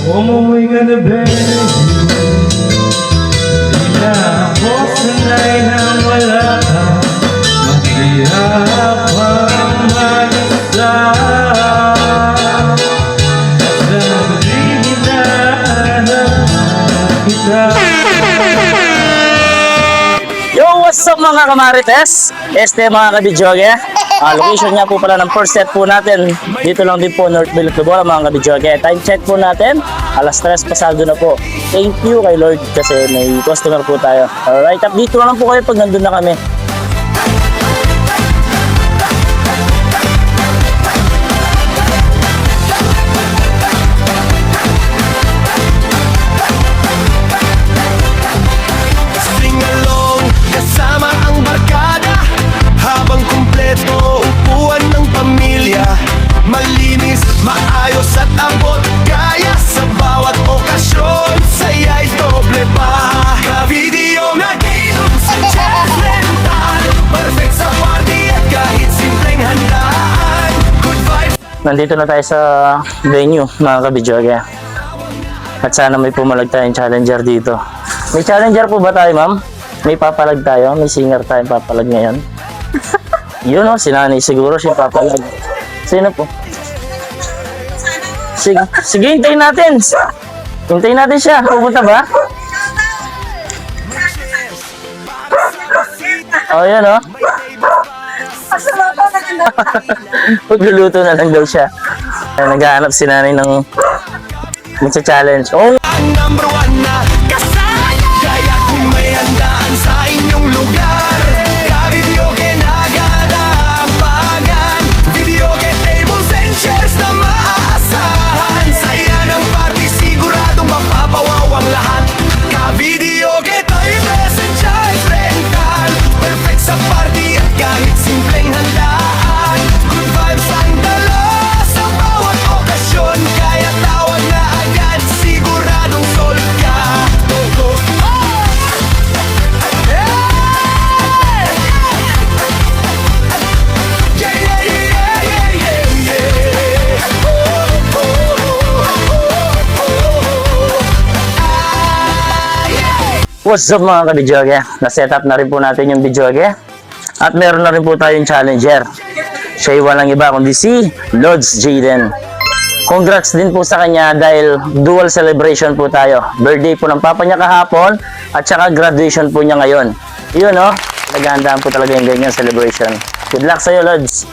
Umuwi ka na baby, di na ako sanay na wala ka. Maghihirap ang mag-isa, at sabi hinahanap kita. Yo, what's up mga kamarites? Mga kabidyoge. Location niya po pala ng first set po natin. Dito lang din po, North Bilotobora mga kabidyoge. Time check po natin, alas 3 pasado na po. Thank you kay Lord kasi may customer po tayo. Alright, update ko lang po kayo pag nandun na kami. Malinis, maayos at abot kaya sa bawat okasyon. Saya'y doble pa. Ka-video na dito sa Chess Rental. Perfect sa party at kahit simpleng handaan. Good vibes. Nandito na tayo sa venue mga kabidyoge. At sana may pumalag tayong challenger dito. May challenger po ba tayo, ma'am? May papalag tayo? May singer tayong papalag ngayon? Yun o, si Nanay siguro siya papalag. Sino po? Sige, hintayin natin. Hintayin natin siya. Pupunta ba? Oh, yan o. Pagluluto na lang daw siya. Naghahanap si Nanay ng magsa-challenge. Oh! Ang number one na kasaya. Kaya kung may handaan sa inyong lugar, ka-videoke na galapagan. Videoke tables and chairs na maaasahan. Saya ng party siguradong mapapawaw ang lahat. Ka-videoke tayo present Chess Rental. Perfect sa party at kahit simpleng handaan. Good vibes ang dala sa bawat okasyon. Kaya tawag na agad, siguradong sold ka. Go, go, oh! Hey! Yeah, yeah, yeah, yeah, yeah, yeah. Oh, oh, oh, oh, oh. Ah, yeah. What's up mga kabidyoge? Na-set up na rin po natin yung bidyoge. At meron na rin po tayong challenger. Siya ay walang iba kundi si Lods Jaden. Congrats din po sa kanya dahil dual celebration po tayo. Birthday po ng papa niya kahapon at saka graduation po niya ngayon. Yun o, naghahandaan po talaga yung ganyan celebration. Good luck sa'yo, Lods!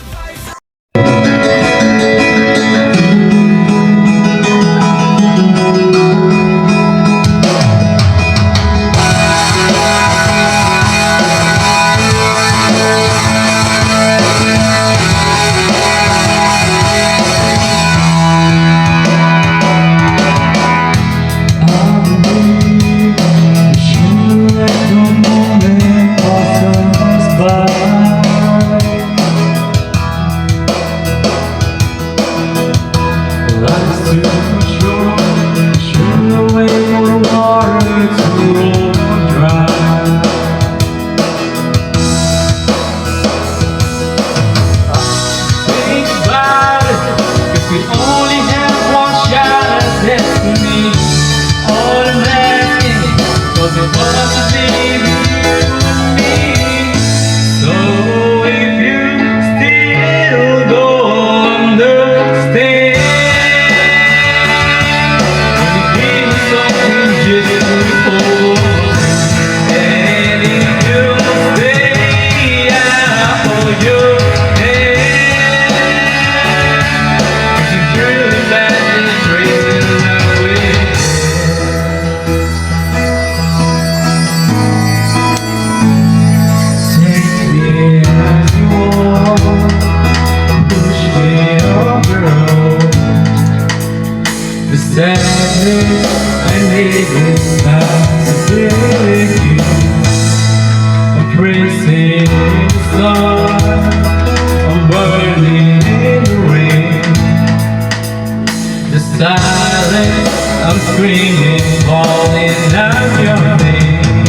I'm screaming, calling out your name,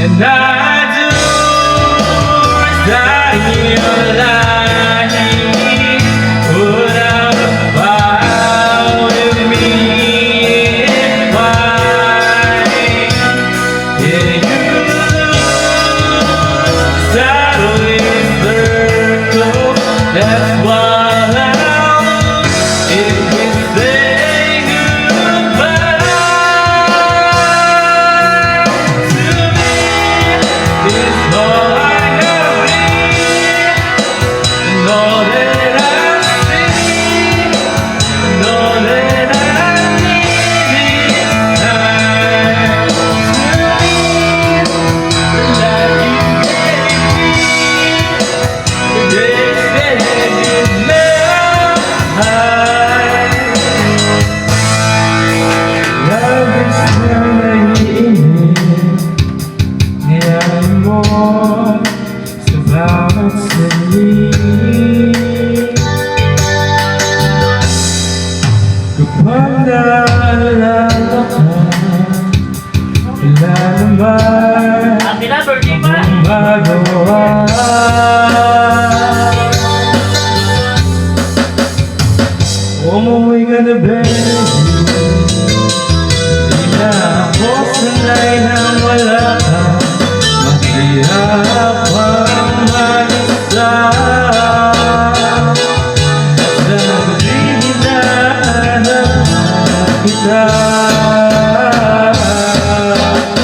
and I do reside in your life. Put out a fire with me. mag-aalala ka. Wala naman Happy na, birthday pa! magawa. Umuwi ka na, baby. Di na ako sanay na wala ka. Maghihapang mag-isa. Sa pag-ibig na hanap kita.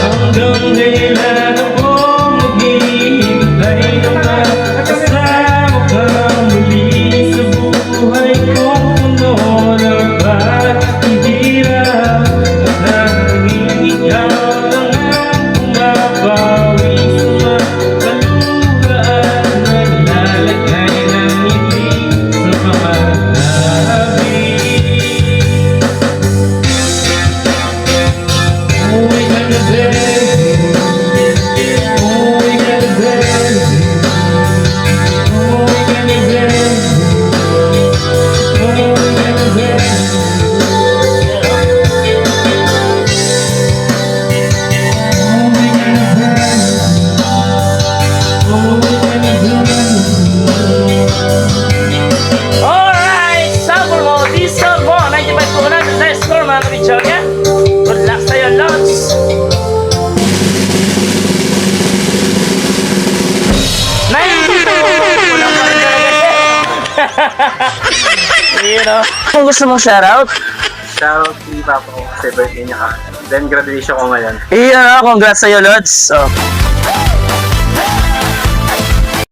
Hanggang kailan ako maghihintay na makasama kang muli sa buhay kong puno ng paghihirap. At nanging ikaw lang ang pumapawi sa mga kalugaan. Naglalagay ng ngiti sa mga labi. Umuwi ka na, baby. Umuwi ka na, baby. Umuwi ka na, baby. Umuwi ka na, baby. Umuwi ka na, baby. Umuwi ka na, baby. Alright! Sample mo, diesel mo, 95 po na sa score mga kabidyoge. Good luck sa'yo, Lods! Kulang pa rin talaga siya. Yun o. Kung gusto mong shoutout, Shoutout si Papa ko kasi birthday niya ka. Then graduation ko ngayon. congrats sa'yo, Lods. Oh.